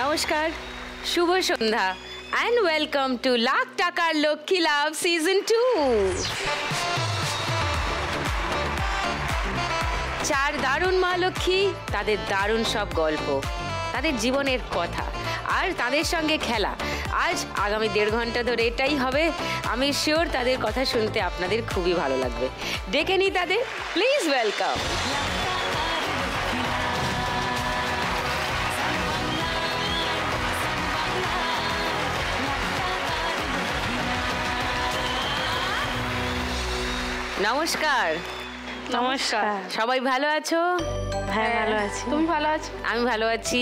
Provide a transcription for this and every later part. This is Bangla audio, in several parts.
নমস্কার, শুভ সন্ধ্যা and welcome to লাখ টাকার লক্ষ্মী লাভ সিজন 2। চার দারুণ মা লক্ষ্মী, তাদের দারুণ সব গল্প, তাদের জীবনের কথা আর তাদের সঙ্গে খেলা। আজ আগামী 1.5 ঘন্টা ধরে এটাই হবে। আমি শিওর তাদের কথা শুনতে আপনাদের খুবই ভালো লাগবে। ডেকে নিই তাদের, প্লিজ ওয়েলকাম। নমস্কার। নমস্কার। সবাই ভালো আছো? হ্যাঁ, ভালো আছি। তুমি ভালো আছো? আমি ভালো আছি।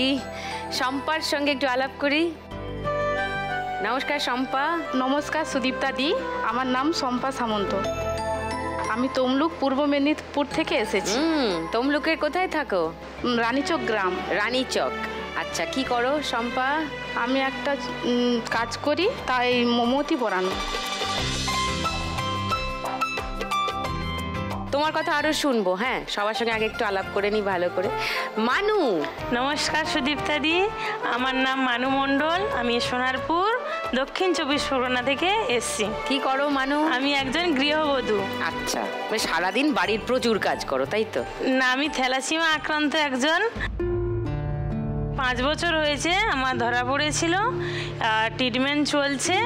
শম্পার সঙ্গে একটু আলাপ করি। নমস্কার শম্পা। নমস্কার সুদীপ্তা দি, আমার নাম শম্পা সামন্ত। আমি তমলুক পূর্ব মেদিনীপুর থেকে এসেছি। তমলুকের কোথায় থাকো? রানীচক গ্রাম। রানীচক, আচ্ছা। কি করো শম্পা? আমি একটা কাজ করি, তাই মমতি পড়ানো। তোমার কথা আরো শুনবো। হ্যাঁ, সবার সঙ্গে আগে একটু আলাপ করে নি ভালো করে। মানু। নমস্কার সুদীপ্তা দি, আমার নাম মানু মণ্ডল। আমি সোনারপুর দক্ষিণ 24 পরগনা থেকে এসছি। কি করো মানু? আমি একজন গৃহবধূ। আচ্ছা, সারাদিন বাড়ির প্রচুর কাজ করো, তাই তো? না, আমি থ্যালাসিমা আক্রান্ত একজন। 5 বছর হয়েছে আমার ধরা পড়েছিল, ট্রিটমেন্ট চলছে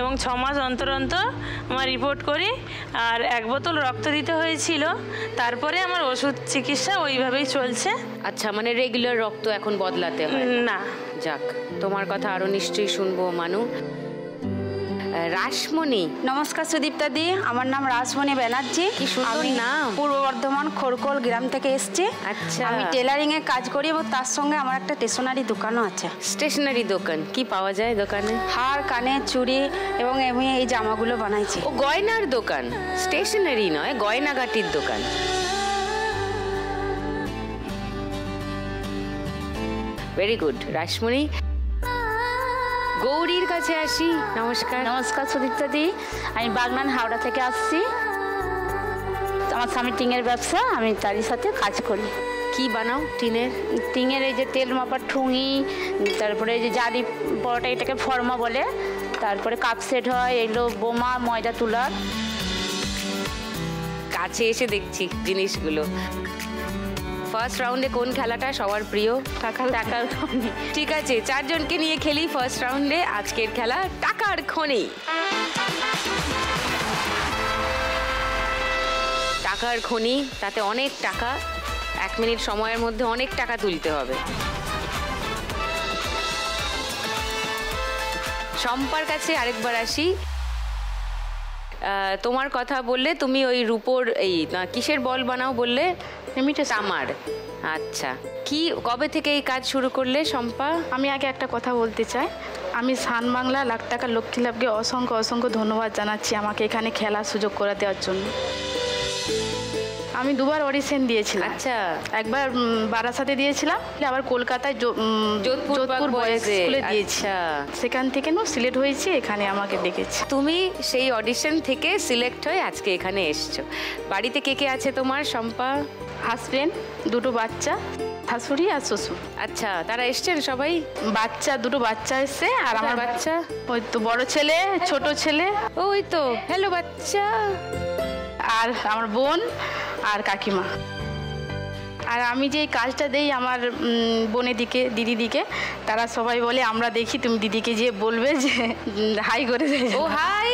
এবং 6 মাস অন্তর অন্তর আমার রিপোর্ট করি। আর 1 বোতল রক্ত দিতে হয়েছিল, তারপরে আমার ওষুধ চিকিৎসা ওইভাবেই চলছে। আচ্ছা, মানে রেগুলার রক্ত এখন বদলাতে হয় না? যাক, তোমার কথা আরো নিশ্চয়ই শুনবো মানু। রাসমণি। নমস্কার সুদীপ্তা দি, আমার নাম রাসমণি ব্যানার্জি। কি সুন্দর নাম। পূর্ব বর্ধমান খড়কল গ্রাম থেকে এসেছি। আচ্ছা, আমি টেলারিং এর কাজ করি এবং তার সঙ্গে আমার একটা স্টেশনারি দোকানও আছে। স্টেশনারি দোকান? কি পাওয়া যায় দোকানে? হার, কানের চুড়ি এবং আমি এই জামাগুলো বানাইছি। ও, গয়নার দোকান, স্টেশনারি নয়, গয়নাগাটির দোকান। Very good Rasmoni. গৌরীর কাছে আসি। নমস্কার। নমস্কার সুদীপ্তা দি, আমি বাগনান হাওড়া থেকে আসছি। আমার স্বামী টিনের ব্যবসা, আমি তারই সাথে কাজ করি। কি বানাও টিনের? টিনের এই যে তেল মাপার ঠুঙি, তারপরে এই যে জারি পরোটা, এটাকে ফর্মা বলে, তারপরে কাপ সেট হয়, এগুলো বোমা, ময়দা তুলার। কাছে এসে দেখছি জিনিসগুলো। ফার্স্ট রাউন্ডে কোন খেলাটা সবার প্রিয়? টাকার খনি। ঠিক আছে, 4 জনকে নিয়ে খেলি ফার্স্ট রাউন্ডে আজকের খেলা টাকার খনি। টাকার খনি, তাতে অনেক টাকা। 1 মিনিট সময়ের মধ্যে অনেক টাকা তুলতে হবে। শম্পার কাছে আরেকবার আসি। তোমার কথা বললে তুমি ওই রূপোর এই কিসের বল বানাও বললে? তামার। আচ্ছা, কি কবে থেকে এই কাজ শুরু করলে শম্পা? আমি আগে একটা কথা বলতে চাই। আমি সান বাংলা লাখ টাকার লক্ষ্মী লাভকে অসংখ্য ধন্যবাদ জানাচ্ছি আমাকে এখানে খেলার সুযোগ করে দেওয়ার জন্য। আমি 2বার অডিশন দিয়েছিলাম। আচ্ছা, একবার বারাসাতে দিয়েছিলাম, আবার কলকাতায় যোধপুর বয়েজ স্কুলে দিয়েছি। সেখান থেকে সিলেক্ট হয়েছি, এখানে আমাকে ডেকেছে। তুমি সেই অডিশন থেকে সিলেক্ট হয়ে আজকে এখানে এসছো। বাড়িতে কে কে আছে তোমার শম্পা? হাজবেন্ড, 2টো বাচ্চা, শাশুড়ি আর শ্বশুর। আচ্ছা, তারা এসছেন সবাই? 2টো বাচ্চা এসছে। আর আমার বাচ্চা? ওই তো বড় ছেলে, ছোট ছেলে। ওই তো, হ্যালো বাচ্চা। আর আমার বোন আর কাকিমা। আর আমি যে কাজটা দেই আমার বোনের দিকে, দিদিদিকে, তারা সবাই বলে আমরা দেখি, তুমি দিদিকে যে বলবে যে হাই করে দেয়। ও হাই,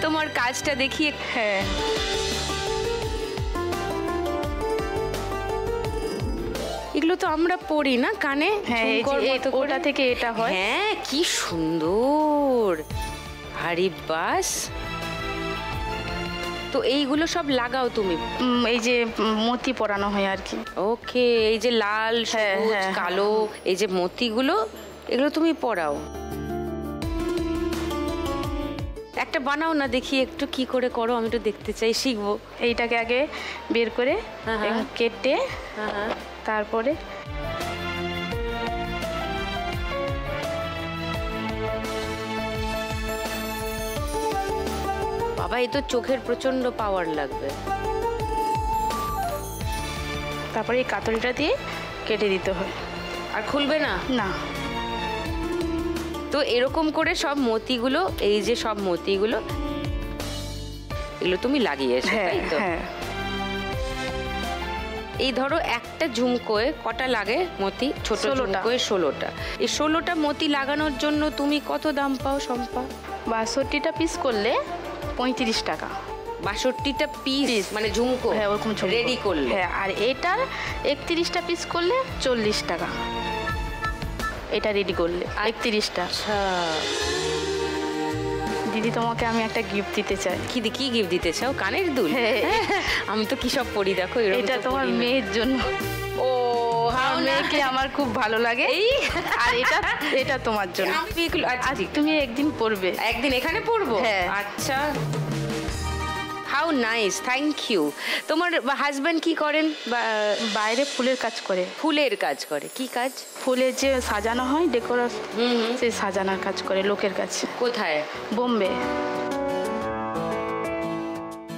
তোমার কাজটা দেখি। হ্যাঁ, এগুলো তো আমরা পড়ি না কানে? হ্যাঁ, ওটা থেকে এটা হয়। হ্যাঁ, কি সুন্দর। আরে বাস, তো এইগুলো সব লাগাও তুমি? এই যে মতি পরানো হয় আর কি। ওকে, এই যে লাল, সবুজ, কালো, এই যে মতিগুলো, এগুলো তুমি পরাও। একটা বানাও না দেখি, একটু কি করে করো, আমি একটু দেখতে চাই, শিখবো। এইটাকে আগে বের করে কেটে তারপরে বাবা, এই তো চোখের প্রচন্ড পাওয়ার লাগবে। তারপরে এই কাতলটা দিয়ে কেটে দিতে হয়। আর খুলবে না? না। তো এরকম করে সব মতিগুলো, এই যে সব মতিগুলো, এগুলো তুমি লাগিয়েছো, হ্যাঁ তাই তো? হ্যাঁ। এই ধরো একটা ঝুমকোয় কটা লাগে মতি? ছোট 16টা। ঝুমকোয় 16টা। এই 16টা মতি লাগানোর জন্য তুমি কত দাম পাও শম্পা? 62টা পিস করলে 35 টাকা। 62টা পিস মানে ঝুমকো? হ্যাঁ, ওরকম ঝুমকো রেডি করলে? হ্যাঁ। আর এটার 31টা পিস করলে 40 টাকা। এটা রেডি করলে 31টা। আচ্ছা। দিদি, তোমাকে আমি একটা গিফট দিতে চাই। কি গিফট দিতে চাও? কানের দুল? হ্যাঁ। আমি তো কি সব পরি, দেখো এরকম এটা তো তোমার পরি না। মেয়ের জন্য। ও আমার মেয়েকে আমার খুব ভালো লাগে। আর এটা তোমার জন্য। আমি এগুলো আচ্ছা, ঠিক। তুমি একদিন পরবে। একদিন এখানে পরবো? হ্যাঁ। আচ্ছা, হাউ নাইস, থ্যাংক ইউ। তোমার হাজব্যান্ড কি করেন? বাইরে ফুলের কাজ করে। ফুলের কাজ করে? কি কাজ? ফুলের যে সাজানো হয় ডেকোরেশন, সেই সাজানোর কাজ করে লোকের কাছে। কোথায়? বোম্বে।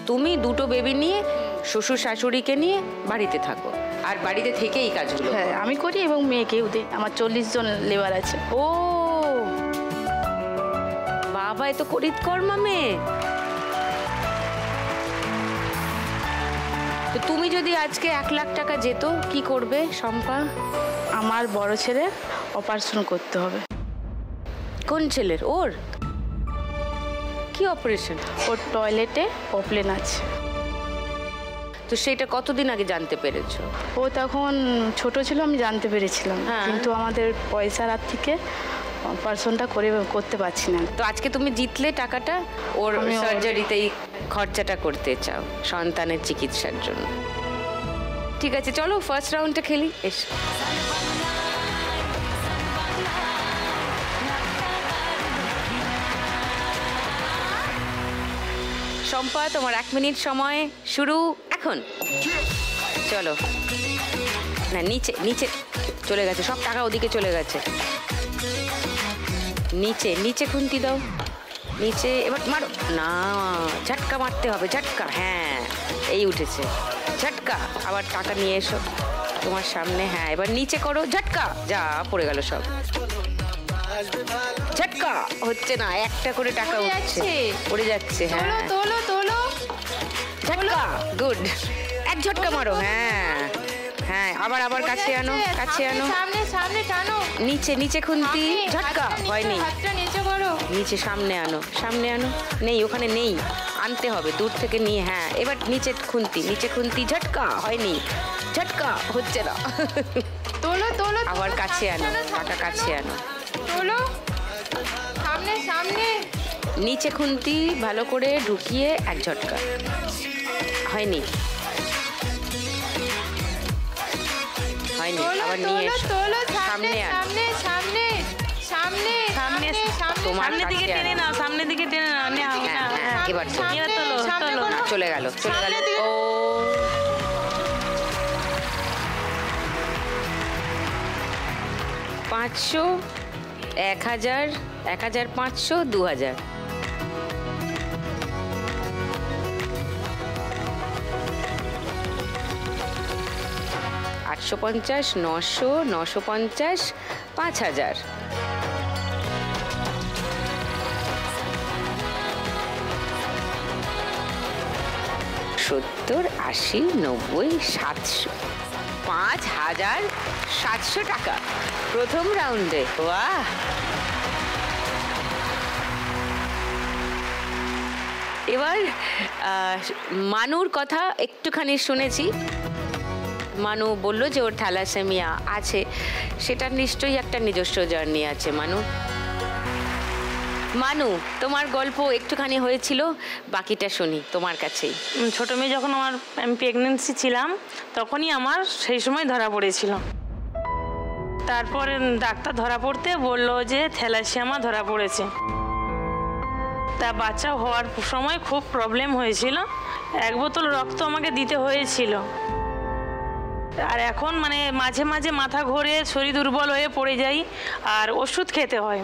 তুমি দুটো বেবি নিয়ে শ্বশুর শাশুড়িকে নিয়ে বাড়িতে থাকো, আর বাড়িতে থেকে এই কাজগুলো? হ্যাঁ, আমি করি এবং মেয়েকেও দিই। আমার 40 জন লেবার আছে। ও বাবা, এ তো করিতকর্মা মেয়ে। তো তুমি যদি আজকে 1 লাখ টাকা যেত, কি করবে শম্পা? আমার বড় ছেলের অপারেশন করতে হবে। কোন ছেলের? ওর কি অপারেশন? ওর টয়লেটে প্রবলেম আছে। তো সেটা কতদিন আগে জানতে পেরেছো? ও তখন ছোট ছিল, আমি জানতে পেরেছিলাম, হ্যাঁ। কিন্তু আমাদের পয়সার হাত থেকে অপারেশনটা করতে পারছি না। তো আজকে তুমি জিতলে টাকাটা, ওর আমি ওর- সার্জারিতেই খরচাটা করতে চাও সন্তানের চিকিৎসার জন্য। ঠিক আছে, চলো ফার্স্ট রাউন্ডটা খেলি। এসো। শম্পা, তোমার 1 মিনিট সময় শুরু এখন। চলো না, নিচে নিচে চলে গেছে সব টাকা, ওদিকে চলে গেছে। নিচে নিচে খুন্তি দাও, নিচে। এবার মারো না, ঝটকা মারতে হবে, ঝটকা। হ্যাঁ, এই উঠেছে, ঝটকা। আবার টাকা নিয়ে এসো তোমার সামনে। হ্যাঁ, এবার নিচে করো, ঝটকা। যা পড়ে গেল সব, ঝটকা। হচ্ছে না, একটা করে টাকা উঠছে, পড়ে যাচ্ছে। হ্যাঁ, তোলো তোলো। ঝটকা, গুড। এক ঝটকা মারো। হ্যাঁ হ্যাঁ, আবার কাছে আনো, কাছে আনো। সামনে সামনে টানো। নিচে নিচে খুন্তি, ঝটকা। হয়নি, হাতটা নিচে করো। নিচে সামনে আনো, সামনে আনো। নেই, ওখানে নেই, আনতে হবে দূর থেকে নিয়ে। হ্যাঁ, এবার নিচে খুন্তি, নিচে খুন্তি, ঝটকা। হয়নি, ঝটকা, হচ্ছে না। তোলো তোলো। আবার কাছে আনো, টাকা কাছে আনো। তোলো, সামনে সামনে। নিচে খুন্তি ভালো করে ঢুকিয়ে এক ঝটকা। হয়নি, হয়নি, আবার নিয়ে এসো। সামনে আনো, সামনে সামনে সামনে তোমার সামনের দিকে কাছে টেনে আনো। নাও, সামনের দিকে টেনে নাও। নাও, হ্যাঁ, নাও, হ্যাঁ, নাও। এবার তো। এবার তোলো তোলো। না, চলে গেল, চলে গেল। ও 500, 1000, 1500, 2000। আটশো 50, 900, 950, 5000। সত্তর, 80, 90, 700, 5700 টাকা প্রথম রাউন্ডে। বাহ! এবার মানুর কথা একটুখানি শুনেছি। মানু বলল যে ওর থ্যালাসেমিয়া আছে, সেটা নিশ্চয়ই একটা নিজস্ব জার্নি আছে। মানু, তোমার গল্প একটুখানি হয়েছিল, বাকিটা শুনি তোমার কাছেই। ছোট মেয়ে যখন আমি প্রেগনেন্সি ছিলাম, তখনই আমার সেই সময় ধরা পড়েছিল। তারপর ডাক্তার ধরা পড়তে বললো যে থ্যালাসেমিয়া ধরা পড়েছে। তা বাচ্চা হওয়ার সময় খুব প্রবলেম হয়েছিল, 1 বোতল রক্ত আমাকে দিতে হয়েছিল। আর এখন মানে মাঝে মাঝে মাথা ঘোরে, শরীর দুর্বল হয়ে পড়ে যাই, আর ওষুধ খেতে হয়,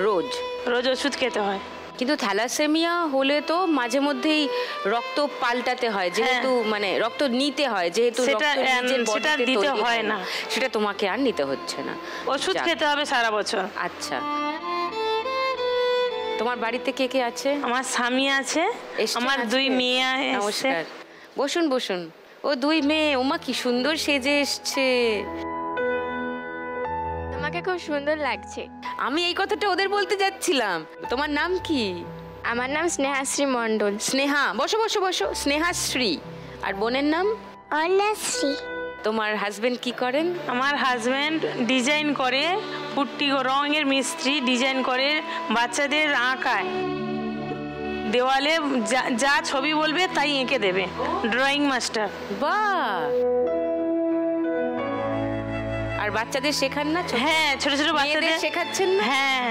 রোজ রোজ ওষুধ খেতে হয়। কিন্তু থ্যালাসেমিয়া হলে তো মাঝে মধ্যেই রক্ত পাল্টাতে হয়, যেহেতু মানে রক্ত নিতে হয়, যেহেতু সেটা দিতে হয় না, সেটা তোমাকে আর নিতে হচ্ছে না, ওষুধ খেতে হবে সারা বছর। আচ্ছা, তোমার বাড়িতে কে কে আছে? আমার স্বামী আছে, আমার 2 মেয়ে আছে। নমস্কার, বসুন বসুন। ও 2 মেয়ে, ওমা কি সুন্দর সেজে এসছে। তোমাকে খুব সুন্দর লাগছে। আমি এই কথাটা ওদের বলতে যাচ্ছিলাম। তোমার নাম কি? আমার নাম স্নেহাশ্রী মণ্ডল। স্নেহা, বসো বসো বসো। স্নেহাশ্রী। আর বোনের নাম? অন্যাশ্রী। তোমার হাজবেন্ড কি করেন? আমার হাজবেন্ড ডিজাইন করে, পুট্টি রঙের মিস্ত্রি, ডিজাইন করে, বাচ্চাদের আঁকায়, দেওয়ালে যা ছবি বলবে তাই এঁকে দেবে, ড্রয়িং মাস্টার। বাহ, আর বাচ্চাদের শেখান না? হ্যাঁ, ছোট ছোট বাচ্চাদের শেখাচ্ছেন না? হ্যাঁ।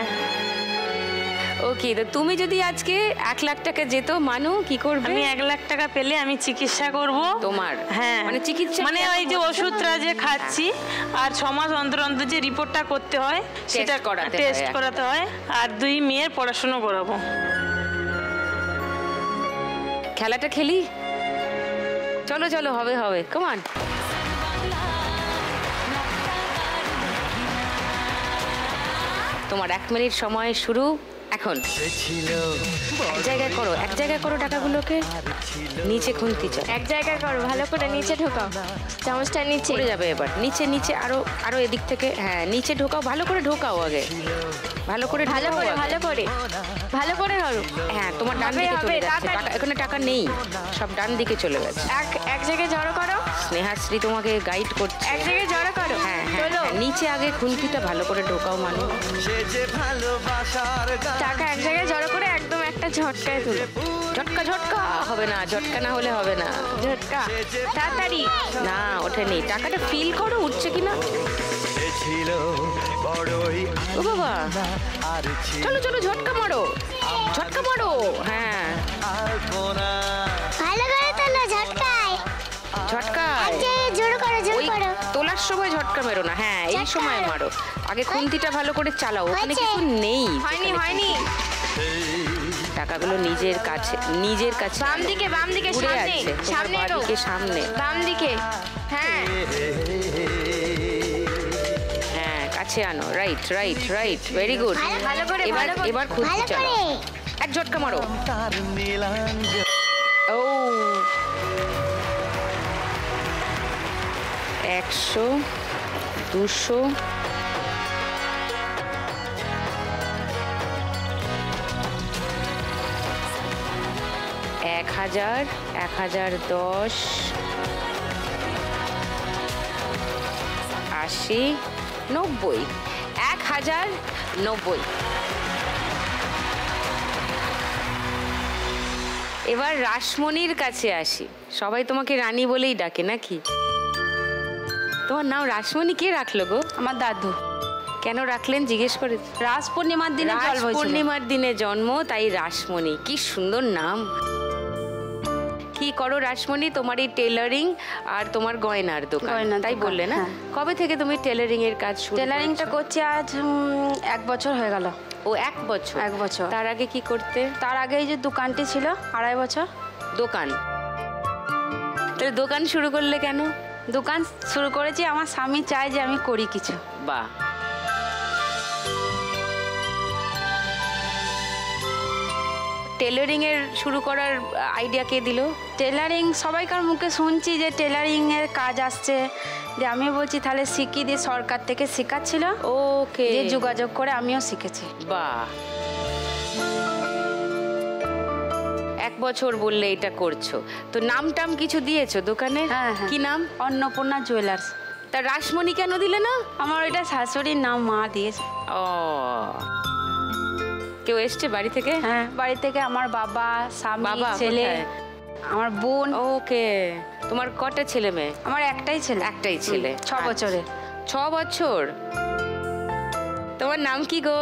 ওকে, তো তুমি যদি আজকে 1 লাখ টাকা যেত মানু, কি করবে? আমি 1 লাখ টাকা পেলে আমি চিকিৎসা করব। তোমার? হ্যাঁ, মানে চিকিৎসা মানে ওই যে ওষুধটা যে খাচ্ছি, আর 6 মাস অন্তর অন্তর যে রিপোর্টটা করতে হয়, সেটা টেস্ট করাতে হয়, আর 2 মেয়ের পড়াশোনা করাবো। খেলাটা খেলি? চলো চলো, হবে হবে, কমান। তোমার 1 মিনিট সময় শুরু এখন। এক জায়গায় করো, এক জায়গায় করো টাকাগুলোকে, নিচে খুন্তি চাও। এক জায়গায় করো, ভালো করে নিচে ঢোকাও, চামচটা নিচে পড়ে যাবে এবার। নিচে নিচে, আরো আরো এদিক থেকে, হ্যাঁ নিচে ঢোকাও, ভালো করে ঢোকাও আগে, ভালো করে ভালো করে ভালো করে ভালো করে ধরো। হ্যাঁ, তোমার ডান দিকে চলে যাচ্ছে টাকা, এখানে টাকা নেই, সব ডান দিকে চলে গেছে। এক জায়গায় জড়ো করো। স্নেহাশ্রী তোমাকে গাইড করছে। এক জায়গায় জড়ো করো। হ্যাঁ হ্যাঁ, নিচে আগে খুন্তিটা ভালো করে ঢোকাও মানু। টাকা এক জায়গায় জড়ো করে একদম একটা ঝটকায় তুলো। ঝটকা ঝটকা হবে না, ঝটকা না হলে হবে না। ঝটকা তাড়াতাড়ি। না, ওঠেনি। টাকাটা ফিল করো উঠছে কিনা। ও বাবা, চলো চলো, ঝটকা মারো, ঝটকা মারো। হ্যাঁ, ভালো করে তোলো, ঝটকায় ঝটকায়। জোরে করো, জোরে করো। তোলার সময় ঝটকা মেরো না, হ্যাঁ এই সময় মারো। আগে খুন্তিটা ভালো করে চালাও, ওখানে কিছু নেই। হয়নি হয়নি। টাকাগুলো নিজের কাছে, নিজের কাছে। বাম দিকে, বাম দিকে, সামনে সামনে এলো, সামনে বাম দিকে। হ্যাঁ হ্যাঁ, কাছে আনো। Right right right, very good. ভালো করে, এবার এবার খুন্তি চালাও, এক ঝটকা মারো। ও 100, 200, 1000, 1010, 80, 90, 1090। এবার রাসমণির কাছে আসি। সবাই তোমাকে রানী বলেই ডাকে নাকি? তোমার নাম রাসমণি কে রাখলো গো? আমার দাদু। কেন রাখলেন জিজ্ঞেস করে? রাস পূর্ণিমার দিনে জন্ম হয়েছিল। পূর্ণিমার দিনে জন্ম, তাই রাসমণি। কি সুন্দর নাম। কি করো রাসমণি? তোমার এই টেলারিং আর তোমার গয়নার দোকান, তাই বললে না? কবে থেকে তুমি টেলারিং এর কাজ শুরু? টেলারিংটা করছি আজ 1 বছর হয়ে গেল। ও 1 বছর? 1 বছর। তার আগে কি করতে? তার আগে এই যে দোকানটি ছিল 2.5 বছর। দোকান? তাহলে দোকান শুরু করলে কেন? দোকান শুরু করেছি, আমার স্বামী চায় যে আমি করি কিছু। বাহ, টেলারিং এর শুরু করার আইডিয়া কে দিল? টেলারিং সবাইকার মুখে শুনছি যে টেলারিং এর কাজ আসছে, যে আমি বলছি তাহলে শিখিয়ে দিই। সরকার থেকে শেখাচ্ছিল, ওকে, যে যোগাযোগ করে আমিও শিখেছি। বাহ, 1 বছর বললে এটা করছো, তো নাম টাম কিছু দিয়েছো দোকানে? হ্যাঁ হ্যাঁ। কি নাম? অন্নপূর্ণা জুয়েলার্স। তা রাসমণি কেন দিলে না? আমার ওইটা শাশুড়ির নাম, মা দিয়েছে। ও, কেউ এসছে বাড়ি থেকে? হ্যাঁ, বাড়ি থেকে আমার বাবা, স্বামী, বাবা, ছেলে, কোথায়? আমার বোন। ওকে, তোমার কটা ছেলে মেয়ে? আমার একটাই ছেলে। একটাই ছেলে। 6 বছরের। 6 বছর। তোমার নাম কি গো?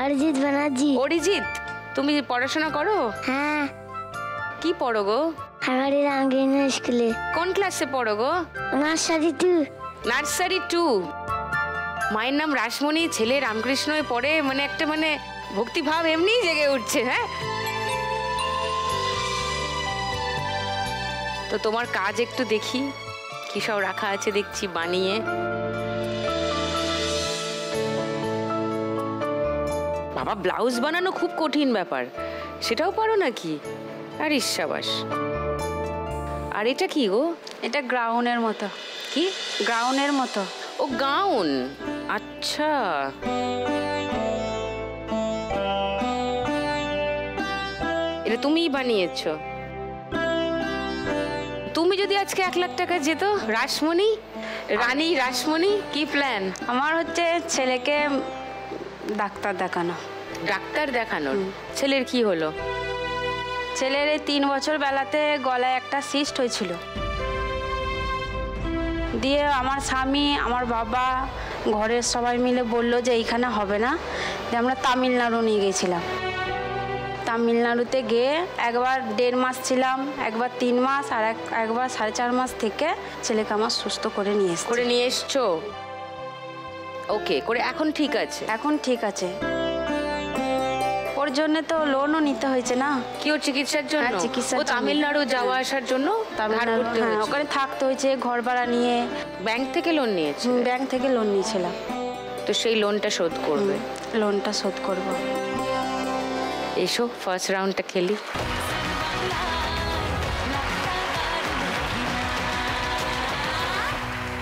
অরিজিৎ ব্যানার্জি। অরিজিৎ, তুমি পড়াশোনা করো? হ্যাঁ। কি পড়ো গো? আমাদের রামকৃষ্ণ স্কুলে। কোন ক্লাসে পড়ো গো? নার্সারি 2। নার্সারি 2। মায়ের নাম রাসমণি, ছেলে রামকৃষ্ণয় পড়ে, মানে একটা মানে ভক্তিভাব এমনিই জেগে উঠছে। হ্যাঁ, তো তোমার কাজ একটু দেখি, কি সব রাখা আছে দেখছি বানিয়ে। বাবা, ব্লাউজ বানানো খুব কঠিন ব্যাপার, সেটাও পারো নাকি? আর ইস্যাবাস। আর এটা কি গো? এটা গ্রাউনের মতো। কি? গ্রাউনের মতো। ও গাউন, আচ্ছা। এটা তুমিই বানিয়েছো? তুমি যদি আজকে 1 লাখ টাকা যেত, রাসমণি, রানী রাসমণি, কি প্ল্যান? আমার হচ্ছে ছেলেকে ডাক্তার দেখানো। ডাক্তার দেখানোর? ছেলের কি হলো? ছেলের এই 3 বছর বেলাতে গলায় একটা সিস্ট হয়েছিল, দিয়ে আমার স্বামী, আমার বাবা, ঘরের সবাই মিলে বলল যে এইখানে হবে না, যে আমরা তামিলনাড়ু নিয়ে গেছিলাম। তামিলনাড়ুতে গিয়ে একবার 1.5 মাস ছিলাম, একবার 3 মাস, আর একবার 4.5 মাস থেকে ছেলেকে আমার সুস্থ করে নিয়ে এসছো? ওকে করে এখন ঠিক আছে? এখন ঠিক আছে। ওর জন্য তো লোনও নিতে হয়েছে না। কি ওর চিকিৎসার জন্য? হ্যাঁ, চিকিৎসার জন্য। তামিলনাড়ু যাওয়া আসার জন্য ধার করতে হয়েছে? ওখানে থাকতে হয়েছে, ঘর ভাড়া নিয়ে। ব্যাংক থেকে লোন নিয়েছে? ব্যাংক থেকে লোন নিয়েছিলাম। তো সেই লোনটা শোধ করবে? লোনটা শোধ করব। এসো ফার্স্ট রাউন্ডটা খেলি।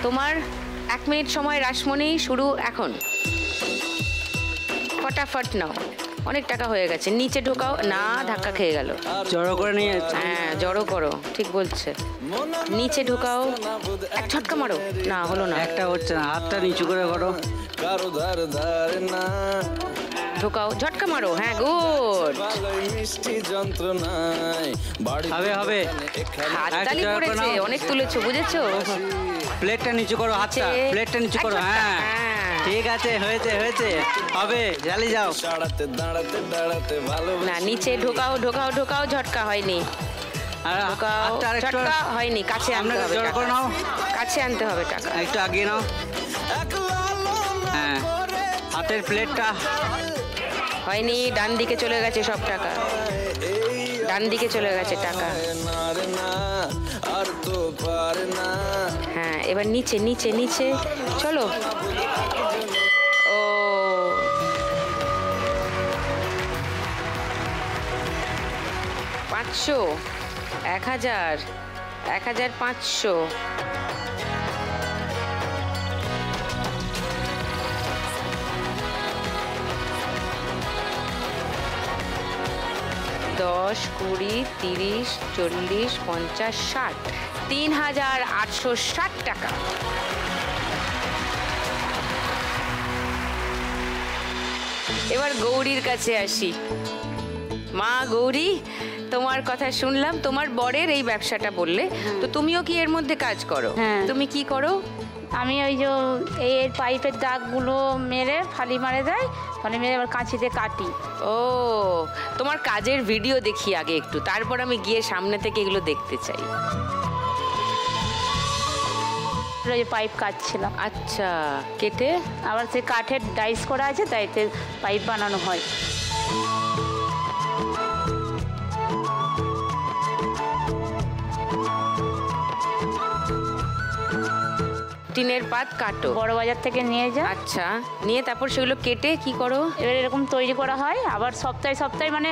তোমার 1 মিনিট সময় রাসমণি, শুরু এখন। ফটাফট নাও, অনেক টাকা হয়ে গেছে। নিচে ঢোকাও। না, ধাক্কা খেয়ে গেল। জড়ো করে নিয়ে। হ্যাঁ, জড়ো করো, ঠিক বলছে। নিচে ঢোকাও, এক ঝটকা মারো। না, হলো না, একটা হচ্ছে না। হাতটা নিচু করে করো। ঢোকাও, ঝটকা মারো। হ্যাঁ, গুড। হবে হবে। হাততালি পড়েছে, অনেক তুলেছো, বুঝেছো? প্লেটটা নিচু করো, হাতটা প্লেটটা নিচু করো। হ্যাঁ, ঠিক আছে, হয়েছে হয়েছে, হবে। জ্বালিয়ে যাও। না, নিচে ঢোকাও ঢোকাও ঢোকাও। ঝটকা হয়নি। ঢোকাও, ঝটকা হয়নি। কাছে আনতে হবে টাকা। কাছে আনতে হবে টাকা। একটু আগিয়ে নাও। হ্যাঁ, হাতের প্লেটটা হয়নি। ডান দিকে চলে গেছে সব টাকা, ডান দিকে চলে গেছে টাকা। হ্যাঁ, এবার নিচে নিচে নিচে চলো। ও, 500, 1000, 1500। দশ, 20, 30, 40, 50, 60, 3860 টাকা। এবার গৌরীর কাছে আসি। মা গৌরী, তোমার কথা শুনলাম, তোমার বরের এই ব্যবসাটা বললে, তো তুমিও কি এর মধ্যে কাজ করো? হ্যাঁ। তুমি কি করো? আমি ওই যে এই পাইপের দাগগুলো মেরে ফালি মারে দেয়, ফালি মেরে আবার কাঁচিতে কাটি। ও, তোমার কাজের ভিডিও দেখি আগে একটু, তারপর আমি গিয়ে সামনে থেকে এগুলো দেখতে চাই। পাইপ কাটছিলাম। আচ্ছা, কেটে আবার সে কাঠের ডাইস করা আছে, তাইতে পাইপ বানানো হয়। টিনের পাত কাটো, বড় বাজার থেকে নিয়ে যা। আচ্ছা, নিয়ে তারপর সেগুলো কেটে কি করো? এবার এরকম তৈরি করা হয়, আবার সপ্তাহে সপ্তাহে মানে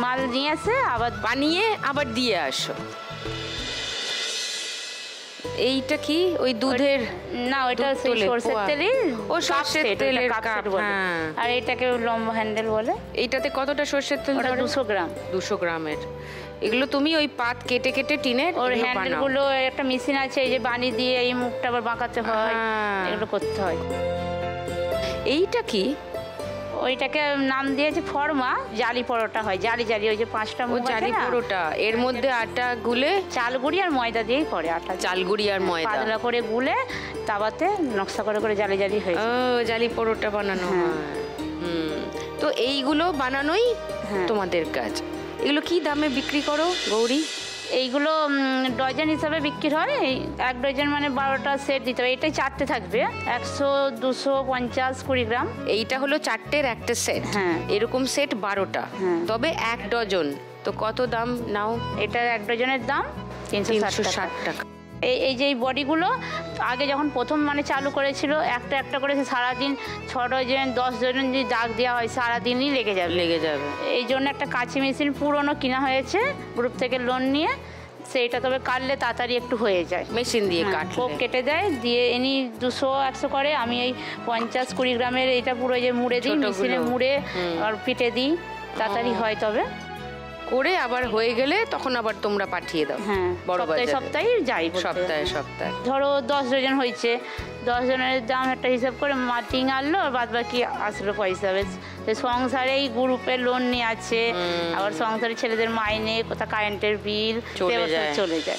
মাল নিয়ে আসে, আবার বানিয়ে আবার দিয়ে আসো। এইটা কি ওই দুধের? না, ওইটা সরষের তেলই। ও, সরষের তেলের কাপ। হ্যাঁ, আর এটাকে লম্বা হ্যান্ডেল বলে। এইটাতে কতটা সরষের তেল? 200 গ্রাম। 200 গ্রামের। এগুলো তুমি ওই পাত কেটে কেটে টিনের ওর হ্যান্ডেলগুলো, একটা মেশিন আছে, এই যে বানি দিয়ে এই মুখটা আবার বাঁকাতে হয়, এগুলো করতে হয়। এইটা কি? ওইটাকে নাম দিয়েছে ফর্মা। জালি পরোটা হয়, জালি জালি, ওই যে 5টা মুখ আছে না, জালি পরোটা। এর মধ্যে আটা গুলে, চাল গুঁড়ি আর ময়দা দিয়েই করে। আটা, চাল গুঁড়ি আর ময়দা পাতলা করে গুলে তাওয়াতে নকশা করে করে জালি জালি হয়ে যায়। ও, জালি পরোটা বানানো হয়। তো এইগুলো বানানোই তোমাদের কাজ। এগুলো কি দামে বিক্রি করো গৌরী? এইগুলো ডজন হিসাবে বিক্রি হয়। এই 1 ডজন মানে 12টা সেট দিতে হবে। এটাই 4টে থাকবে, 100, 200, 50, 20 গ্রাম। এইটা হলো 4টের একটা সেট। হ্যাঁ। এরকম সেট 12টা। হ্যাঁ। তবে 1 ডজন। তো কত দাম নাও? এটা 1 ডজনের দাম 360 টাকা। এই যে এই বডিগুলো আগে যখন প্রথম মানে চালু করেছিল, একটা একটা করে সারাদিন 6 ডজন 10 ডজন যদি দাগ দেওয়া হয় সারাদিনই লেগে যাবে। এই জন্য একটা কাঁচি মেশিন পুরনো কিনা হয়েছে গ্রুপ থেকে লোন নিয়ে, সেইটা তবে কাটলে তাড়াতাড়ি একটু হয়ে যায়। মেশিন দিয়ে কাটলে কোপ কেটে দেয়, দিয়ে এনি 200-100 করে। আমি এই 50-20 গ্রামের এইটা পুরো যে মুড়ে দিই, মেশিনে মুড়ে আর পিটে দিই, তাড়াতাড়ি হয়। তবে করে আবার হয়ে গেলে তখন আবার তোমরা পাঠিয়ে দাও। হ্যাঁ, বড় বাজারে সপ্তাহে যাই। সপ্তাহে ধরো 10 ডজন হয়েছে, 10 জনের দাম একটা হিসাব করে মাটিং আনলো, আর বাদ বাকি আসলো পয়সা। বেশ সংসারে এই গ্রুপে লোন নিয়ে আছে, আবার সংসারে ছেলেদের মাইনে, কোথা কারেন্টের বিল চলে যায়।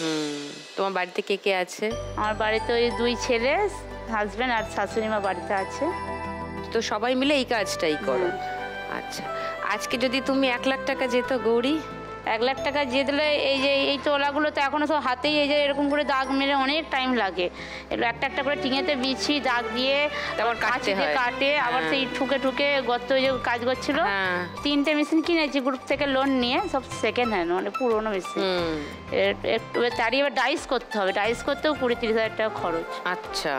তোমার বাড়িতে কে কে আছে? আমার বাড়িতে ওই 2 ছেলে, হাজবেন্ড আর শাশুড়ি মা বাড়িতে আছে। তো সবাই মিলে এই কাজটাই করো? আচ্ছা, আজকে যদি তুমি 1 লাখ টাকা যেত গৌরী? 1 লাখ টাকা জিতলে এই তোলাগুলো তো এখনো সব হাতেই এই যে এরকম করে দাগ মেরে অনেক টাইম লাগে। এগুলো একটা একটা করে টিঙেতে বিছি দাগ দিয়ে তারপর কাটে আবার সেই ঠুকে গর্ত যে কাজ করছিল। 3টে মেশিন কিনেছি গ্রুপ থেকে লোন নিয়ে, সব সেকেন্ড হ্যান্ড, মানে পুরোনো মেশিন। একটু তারই এবার ডাইস করতে হবে, ডাইস করতেও 20-30 হাজার টাকা খরচ। আচ্ছা,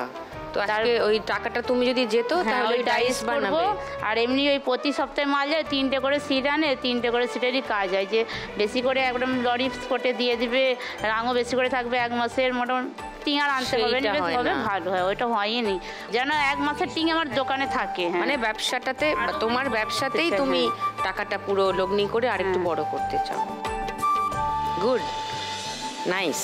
তো আজকে ওই টাকাটা তুমি যদি যেত তাহলে ডাইস বানাবে। আর এমনি ওই প্রতি সপ্তাহে মাল যায়, 3টে করে সিট আনে, 3টে করে সিটেরই কাজ হয়। যে বেশি করে একদম লরি স্পটে দিয়ে দিবে, রাঙও বেশি করে থাকবে, 1 মাসের মোটামুটি টিং আর আনতে হবে, ভালো হয়। ওইটা হয়নি যেন 1 মাসের টিং আমার দোকানে থাকে। মানে ব্যবসাটাতে, তোমার ব্যবসাতেই তুমি টাকাটা পুরো লগ্নি করে আরেকটু বড় করতে চাও। Good, nice.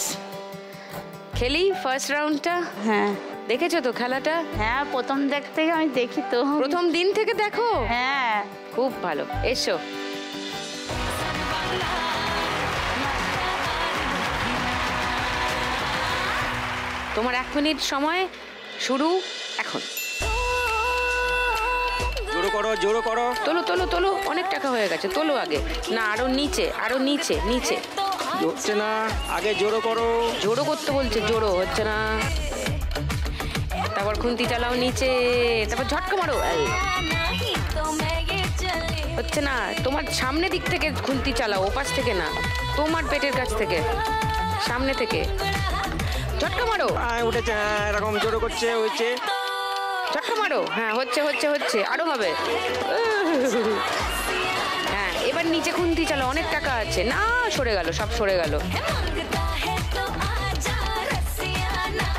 খেলি ফার্স্ট রাউন্ডটা? হ্যাঁ। দেখেছো তো খেলাটা? হ্যাঁ, প্রথম থেকে আমি দেখি তো। প্রথম দিন থেকে দেখো? হ্যাঁ, খুব ভালো। এসো, তোমার 1 মিনিট সময় শুরু এখন। জোরো করো। তোলো, অনেক টাকা হয়ে গেছে, তোলো আগে। না, আরো নিচে। হচ্ছে না, আগে জোরো করো। জোরো করতে বলছে, জোরো হচ্ছে না। তারপর খুন্তি চালাও নিচে, তারপর ঝটকা মারো। হচ্ছে না, তোমার সামনে দিক থেকে খুন্তি চালাও, ওপাশ থেকে না, তোমার পেটের কাছ থেকে, সামনে থেকে ঝটকা মারো। উঠেছে, এরকম জোরো করছে, হয়েছে। ঝটকা মারো। হ্যাঁ, হচ্ছে, আরো হবে। হ্যাঁ, এবার নিচে খুন্তি চালাও, অনেক টাকা আছে। না, সরে গেল, সব সরে গেল।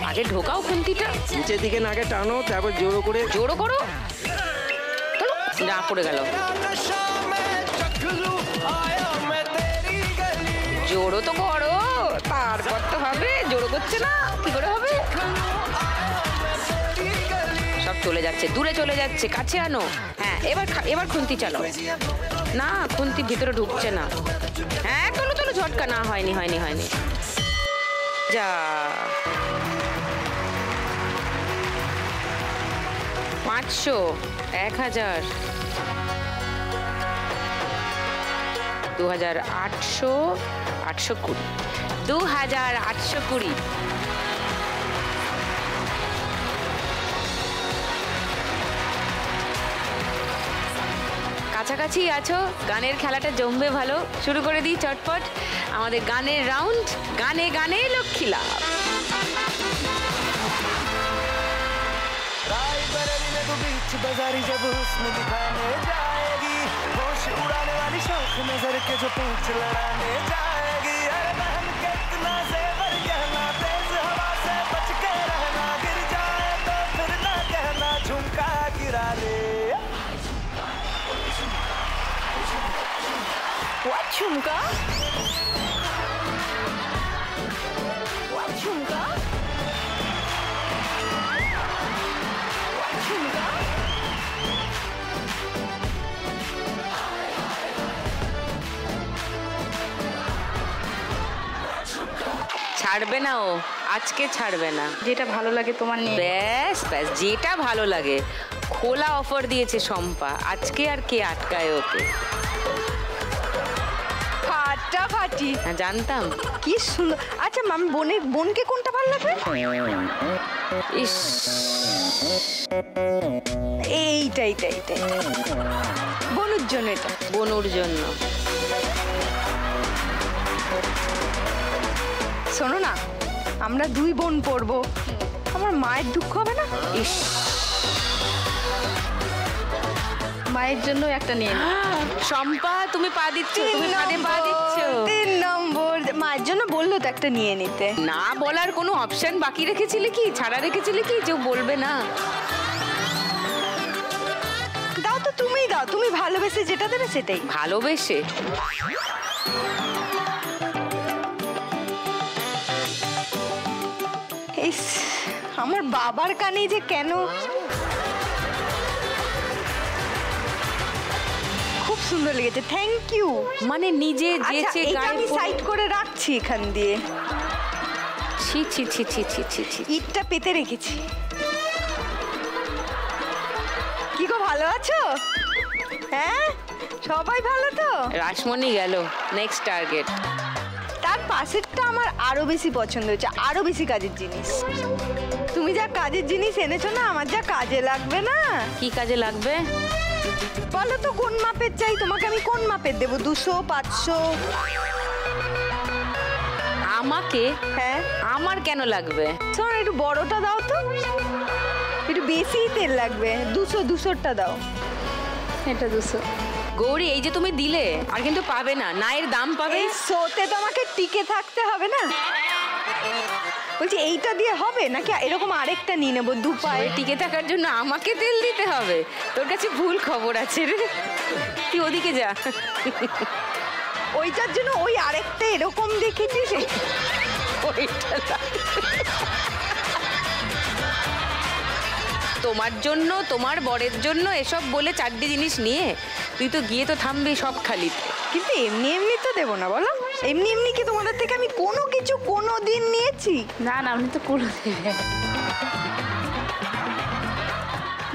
আগে ঢোকাও খুন্তিটা, নিচের দিকে নাকে টানো, তারপর জোরো করো। না, পড়ে গেল। জোরো তো করো, তারপর তো হবে। জোরো করছে না, কি করে হবে? সব চলে যাচ্ছে, দূরে চলে যাচ্ছে, কাছে আনো। হ্যাঁ, এবার খুন্তি চালাও। না, খুন্তি ভিতরে ঢুকছে না। হ্যাঁ, তোলো, ঝটকা। না, হয়নি। যা, 500, 1000, 2800, 820, 2820। কাছাকাছি আছো, গানের খেলাটা জমবে ভালো। শুরু করে দিই চটপট আমাদের গানের রাউন্ড। গানে লক্ষ্মী লাভ। बाजारी जब हुस्न दिखाने जाएगी, होश उड़ाने वाली शौक नजर के जो पूछ लड़ाने जाएगी। अरे बहन कितना ज़ेवर गहना, तेज हवा से बच के रहना, गिर जाए तो फिर ना कहना झुमका गिरा ले। What झुमका? ছাড়বে না, ও আজকে ছাড়বে না। যেটা ভালো লাগে তোমার নিয়ে। ব্যাস, যেটা ভালো লাগে। খোলা অফার দিয়েছে শম্পা, আজকে আর কে আটকায় ওকে। ফাটাফাটি পার্টি। জানতাম। কি সুন্দর। আচ্ছা মাম, বোনকে কোনটা ভালো লাগবে? ইস, এইটা বনুর জন্য। এটা বনুর জন্য। শোনো না, আমরা 2 বোন পরবো, আমার মায়ের দুঃখ হবে না? ইস, মায়ের জন্য একটা নিয়ে নে। শম্পা তুমি পা দিচ্ছ, তুমি কাঁধে পা দিচ্ছ। 3 নম্বর মায়ের জন্য বললো তো একটা নিয়ে নিতে। না বলার কোনো অপশন বাকি রেখেছিলে কি, ছাড়া রেখেছিলে কি যে বলবে না? দাও তো, তুমিই দাও, তুমি ভালোবেসে যেটা দেবে সেটাই। ভালোবেসে? ইস, আমার বাবার কানে যে কেন খুব সুন্দর লেগেছে, থ্যাংক ইউ। মানে নিজে যেচে গায়ে আমি সাইড করে রাখছি এখান দিয়ে। ছি ছি ছি ছি ছি ছি ছি, ইটটা পেতে রেখেছি। কি গো, ভালো আছো? হ্যাঁ, সবাই ভালো তো? রাসমণি গেল, নেক্সট টার্গেট। তার পাশেরটা আমার আরো বেশি পছন্দ হয়েছে, আরো বেশি কাজের জিনিস। তুমি যা কাজের জিনিস এনেছো না, আমার যা কাজে লাগবে না। কি কাজে লাগবে বলো তো, কোন মাপের চাই তোমাকে? আমি কোন মাপের দেবো? 200, 500? আমাকে? হ্যাঁ। আমার কেন লাগবে? শোনো, একটু বড়টা দাও তো, একটু বেশি তেল লাগবে। 200টা দাও। এটা 200। গৌরী, এই যে তুমি দিলে, আর কিন্তু পাবে না, না এর দাম পাবে। শোতে তো আমাকে টিকে থাকতে হবে না। বলছি এইটা দিয়ে হবে নাকি এরকম আরেকটা নিয়ে নেবো? 2 পায়ে টিকে থাকার জন্য আমাকে তেল দিতে হবে? তোর কাছে ভুল খবর আছে রে, তুই ওদিকে যা। ওইটার জন্য ওই আরেকটা এরকম দেখেছিস? তোমার জন্য, তোমার বরের জন্য এসব বলে 4টে জিনিস নিয়ে তুই তো গিয়ে তো থামবি সব খালিতে। কিন্তু এমনি তো দেবো না, বলো? এমনি কি তোমাদের থেকে আমি কোনো কিছু কোনো দিন নিয়েছি? না না, আপনি তো কুলো দেবে।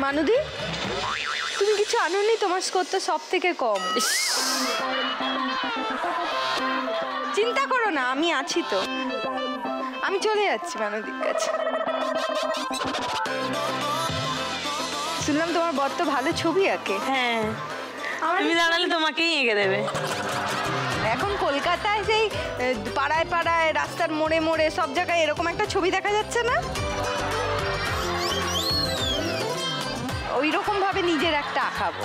মানুদি, তুমি কিছু আনোনি? তোমার স্কোর তো সব থেকে কম। চিন্তা করো না, আমি আছি তো। আমি চলে যাচ্ছি মানুদির কাছে। শুনলাম তোমার বর তো ভালো ছবি আঁকে। হ্যাঁ, তুমি জানালে তোমাকেই এঁকে দেবে। এখন কলকাতায় সেই পাড়ায় পাড়ায়, রাস্তার মোড়ে মোড়ে সব জায়গায় এরকম একটা ছবি দেখা যাচ্ছে না? ওই রকম ভাবে নিজের একটা আঁকাবো।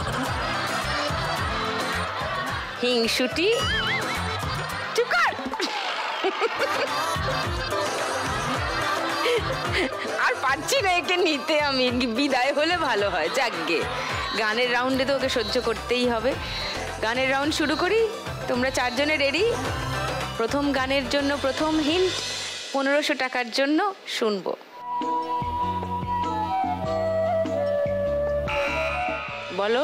হিংসুটি, চুপ কর। আর পারছি না একে নিতে, আমি বিদায় হলে ভালো হয়। যাকগে, গানের রাউন্ডে তো ওকে সহ্য করতেই হবে। গানের রাউন্ড শুরু করি। তোমরা 4 জনে রেডি? প্রথম গানের জন্য প্রথম হিন্ট 1500 টাকার জন্য শুনবো। বলো।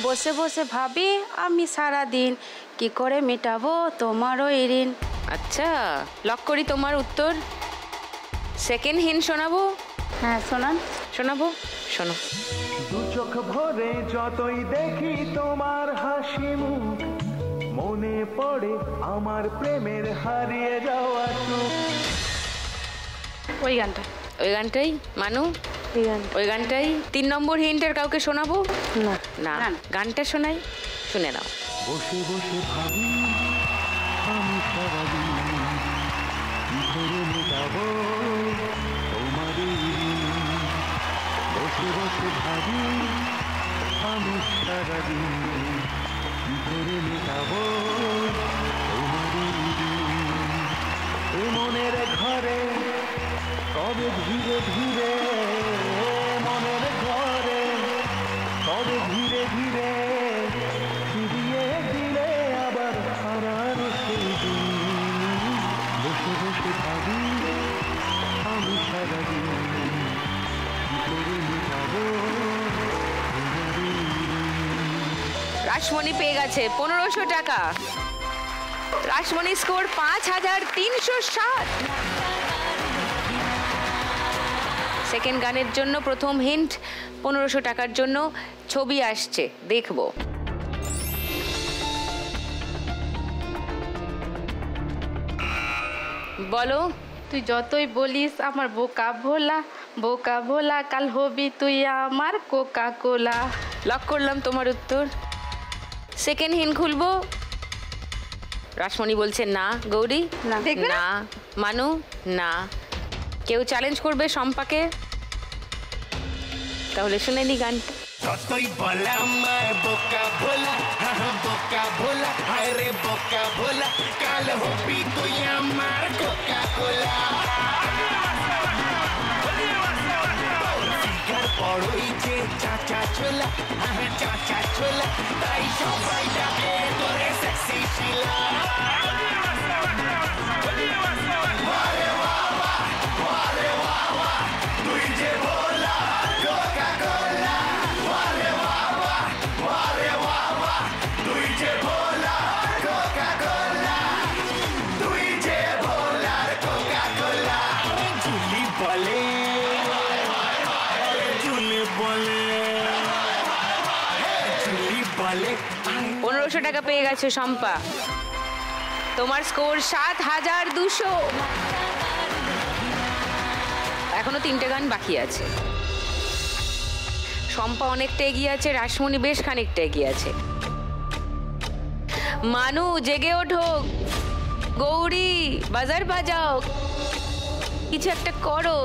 বসে বসে ভাবি আমি সারা দিন, কি করে মেটাবো তোমারও ঋণ। আচ্ছা, লক করি তোমার উত্তর। সেকেন্ড হিন্ট শোনাবো? হ্যাঁ শোনান। শোনাবো, শোনো। 2 চোখ ভরে যতই দেখি তোমার হাসি মুখ, মনে পড়ে আমার প্রেমের হারিয়ে যাওয়া সুখ। ওই গানটা। ওই গানটাই মানু, ওই গানটাই। 3 নম্বর হিন্টের কাউকে শোনাবো? না না, গানটা শোনাই, শুনে নাও। বসে বসে ভাবি আমি সারাদিন, কি করে মেটাবো তোমার ঋণ। বসে বসে ভাবি আমি সারাদিন, কি করে মেটাবো তোমার ঋণ। এ মনের ঘরে কবে ধীরে ধীরে, মনের ঘরে কবে ধীরে ধীরে ফিরিয়ে দিলে আবার হারানো সেই দিন। বসে বসে ভাবি আমি সারাদিন, কি করে মেটাবো তোমার ঋণ। রাসমণি পেয়ে গেছে 1500 টাকা। রাসমণি স্কোর 5360। সেকেন্ড গানের জন্য প্রথম হিন্ট 1500 টাকার জন্য ছবি আসছে, দেখবো। বলো। তুই যতই বলিস আমার বোকা ভোলা কাল হবি তুই আমার কোকা কোলা। লক করলাম তোমার উত্তর। সেকেন্ড হিন্ট খুলবো। রাসমণি বলছে না। গৌরী না। মানু না। কেউ চ্যালেঞ্জ করবে শম্পাকে? তাহলে শুনে নি গানটা। যতই বলা আমার বোকা ভোলা, বোকা ভোলা, হায় রে বোকা ভোলা, কাল হবি তুই আমার কোকা কোলা। ফিগার বড়ই যে চাচা ছোলা, চাচা ছোলা, তাই সবাই ডাকে তোরে সেক্সি শিলা। তুই যে ভোলা কোকা কোলা, তুই যে ভোলা কোকা কোলা, তুই যে ভোলার কোকা কোলা। জুলি বলে, জুলি বলে, জুলি বলে। 1500 টাকা পেয়ে গেছো শম্পা। তোমার স্কোর 7200। এখনো 3টে গান বাকি আছে। শম্পা অনেকটা এগিয়ে আছে, রাসমণি বেশ খানিকটা এগিয়ে আছে। মানু জেগে ওঠো, গৌরী বাজার বাজাও, কিছু একটা করো।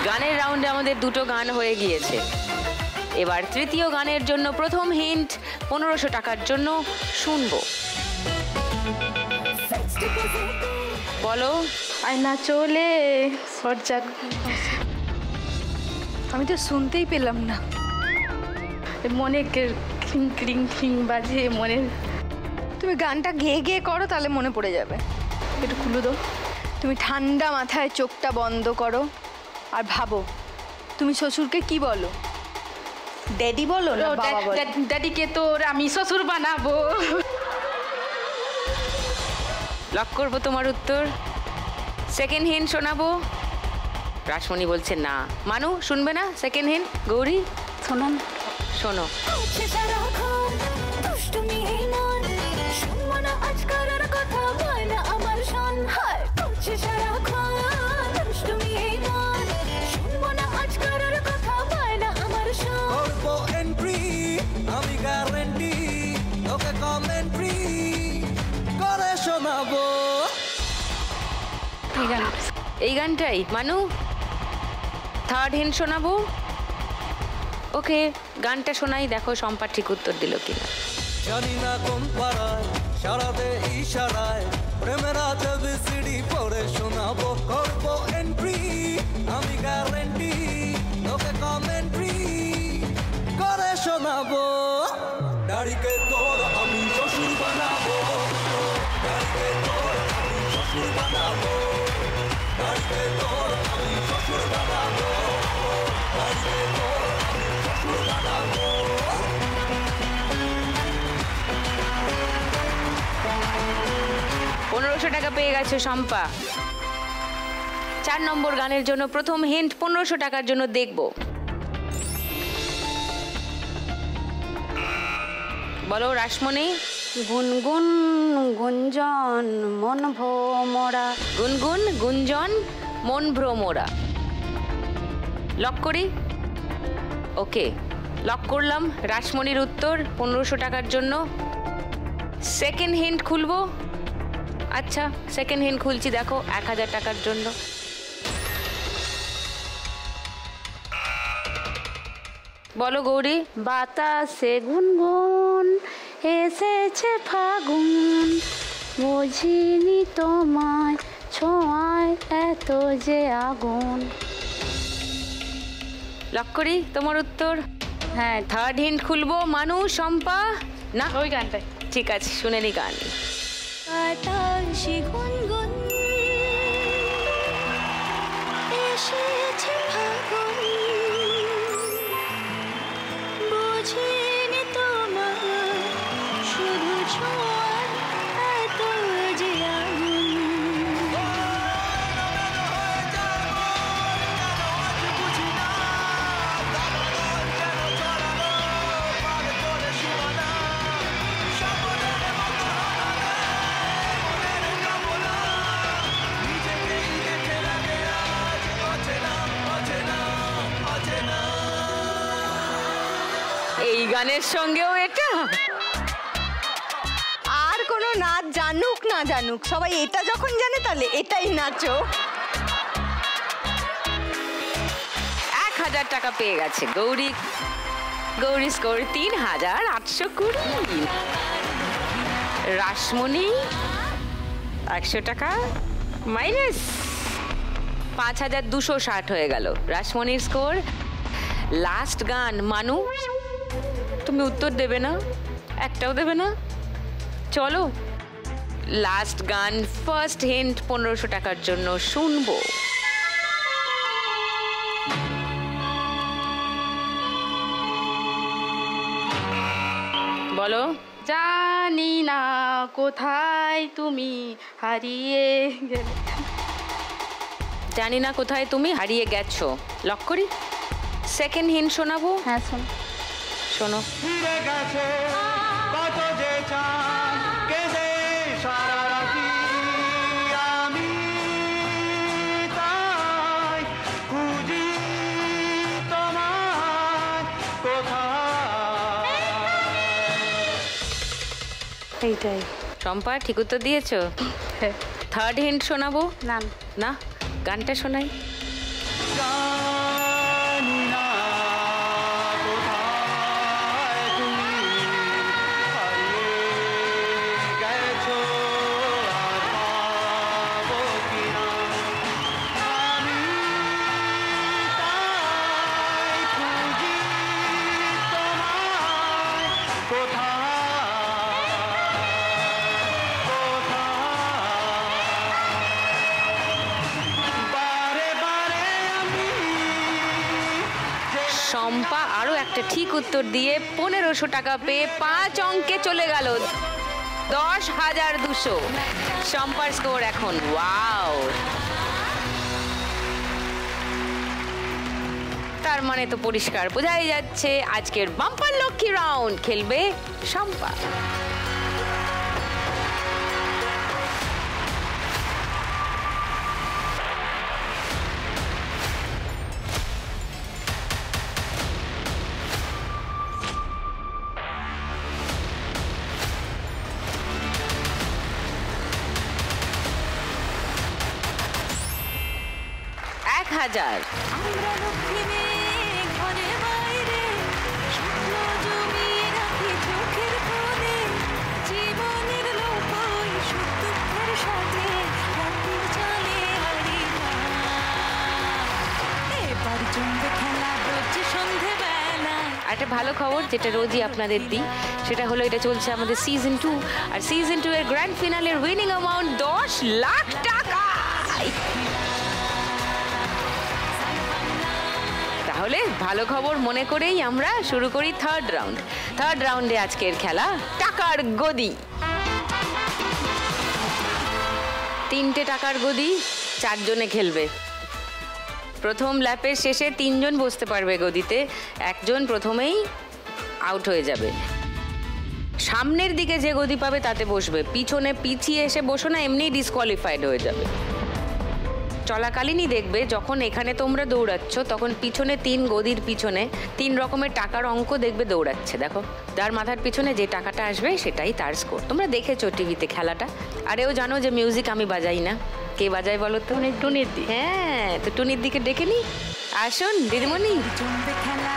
গানের রাউন্ডে আমাদের 2টো গান হয়ে গিয়েছে। এবার তৃতীয় গানের জন্য প্রথম হিন্ট 1500 টাকার জন্য শুনবো। বলো। আয়না চলে সরজা। আমি তো শুনতেই পেলাম না। মনে ক্রিং ক্রিং ক্রিং বাজে মনে। তুমি গানটা গেয়ে গেয়ে করো, তাহলে মনে পড়ে যাবে। একটু খুলে দাও। তুমি ঠান্ডা মাথায় চোখটা বন্ধ করো আর ভাবো তুমি শ্বশুরকে কি বলো। ড্যাডি বলো না বাবা বলো? ড্যাডিকে তোর আমি শ্বশুর বানাবো। লক করবো তোমার উত্তর। সেকেন্ড হিন্ট শোনাবো। রাসমণি বলছে না। মানু শুনবে না সেকেন্ড হিন্ট? গৌরী শোনান। শোনো। আমি গ্যারান্টি তোকে কমেন্ট্রি করে শোনাবো। এই গানটাই মানু। থার্ড হিন্ট শোনাবো। ওকে গানটা শোনাই, দেখো শম্পা ঠিক উত্তর দিল কিনা। জানি না কোন পাড়ায় সারাতে ইশারায় প্রেমের আছে বিসিডি পড়ে শোনাবো। করবো এন্ট্রি আমি গ্যারান্টি তোকে কমেন্ট্রি করে শোনাবো। দাড়িকে তোর আমি শ্বশুর বানাবো, দাড়িকে তোর আমি শ্বশুর বানাবো, দাড়িকে তোর আমি শ্বশুর বানাবো, দাড়িকে তোর আমি শ্বশুর বানাবো। 1500 টাকা পেয়ে গেছে শম্পা। 4 নম্বর গানের জন্য প্রথম হিন্ট 1500 টাকার জন্য দেখব। বলো রাসমণি। গুনগুন গুঞ্জন মন ভ্রমরা। গুনগুন গুঞ্জন মন ভ্রমরা। লক করি। ওকে লক করলাম রাসমণির উত্তর 1500 টাকার জন্য। সেকেন্ড হিন্ট খুলবো। আচ্ছা সেকেন্ড হিন্ট খুলছি, দেখো 1000 টাকার জন্য। বলো গৌরী। বাতাসে গুনগুন এসেছে ফাগুন, বুঝিনি তোমায় ছোঁয়ায় এত যে আগুন। লক করি তোমার উত্তর। হ্যাঁ থার্ড হিন্ট খুলবো। মানু শম্পা না ওই গানটাই। ঠিক আছে শুনে নি গান। বাতাসে গুনগুন এসেছে ফাগুন, বুঝিনি তোমায় শুধু ছোঁয়ার এত যে আগুন। গানের সঙ্গেও এটা। আর কোনো নাচ জানুক না জানুক, সবাই এটা যখন জানে তাহলে এটাই নাচো। 1000 টাকা পেয়ে গেছে গৌরী। গৌরী স্কোর 3820। রাসমণি 100 টাকা মাইনাস 5260 হয়ে গেল রাসমণির স্কোর। লাস্ট গান মানু, তুমি উত্তর দেবে না, একটাও দেবে না? চলো লাস্ট গান ফার্স্ট হিন্ট 1500 টাকার জন্য শুনবো। বলো। জানি না কোথায় তুমি হারিয়ে গেলে। জানি না কোথায় তুমি হারিয়ে গেছো। লক করি। সেকেন্ড হিন্ট শোনাবো। হ্যাঁ শোন। শোনো। ফিরে গেছে কত যে চাঁদ, কেঁদে সারা রাতি আমি তাই খুঁজি তোমায় কোথায়। এইটাই। চম্পা ঠিক উত্তর দিয়েছো। হ্যাঁ। থার্ড হিন্ট শোনাবো। না না, গানটা শোনাই। জানি না কোথায় তুমি হারিয়ে গেছো, আর পাবো কিনা আমি তাই খুঁজি তোমায় কোথায় বারে বারে আমি শম্পা আরো একটা ঠিক উত্তর দিয়ে 1500 টাকা পেয়ে 5 অঙ্কে চলে গেল 10,200। শম্পার স্কোর এখন ওয়াও। তার মানে তো পরিষ্কার বোঝাই যাচ্ছে আজকের বাম্পার লক্ষ্মী রাউন্ড খেলবে শম্পা। এক 1000। আমরা লক্ষ্মী মেয়ে ঘরে বাইরে, শুকনো জমিয়ে রাখি চোখের কোণে, জীবনের লোকাই সুখ দুঃখের সাথে রাতের চলে হারি না। এবার জমবে খেলা রোজ সন্ধেবেলা। আর একটা ভালো খবর যেটা রোজই আপনাদের দিই, সেটা হলো এটা চলছে আমাদের সিজন 2, আর সিজন 2 এর গ্র্যান্ড ফিনালের উইনিং অ্যামাউন্ট 10 লাখ টাকা। তাহলে ভালো খবর মনে করেই আমরা শুরু করি থার্ড রাউন্ড। থার্ড রাউন্ডে আজকের খেলা টাকার গদি। 3টে টাকার গদি, 4 জনে খেলবে। প্রথম ল্যাপের শেষে 3 জন বসতে পারবে গদিতে, একজন প্রথমেই আউট হয়ে যাবে। সামনের দিকে যে গদি পাবে তাতে বসবে, পিছনে পিছিয়ে এসে বসো না, এমনি ডিসকোয়ালিফাইড হয়ে যাবে। চলাকালীনই দেখবে যখন এখানে তোমরা দৌড়াচ্ছ তখন পিছনে 3 গদির পিছনে 3 রকমের টাকার অঙ্ক দেখবে দৌড়াচ্ছে। দেখো, যার মাথার পিছনে যে টাকাটা আসবে সেটাই তার স্কোর। তোমরা দেখেছো টিভিতে খেলাটা। আর এও জানো যে মিউজিক আমি বাজাই না, কে বাজায় বলো তো? টুনির দি। হ্যাঁ, তো টুনির দিকে ডেকে নি। আসুন দিদিমণি। জমবে খেলা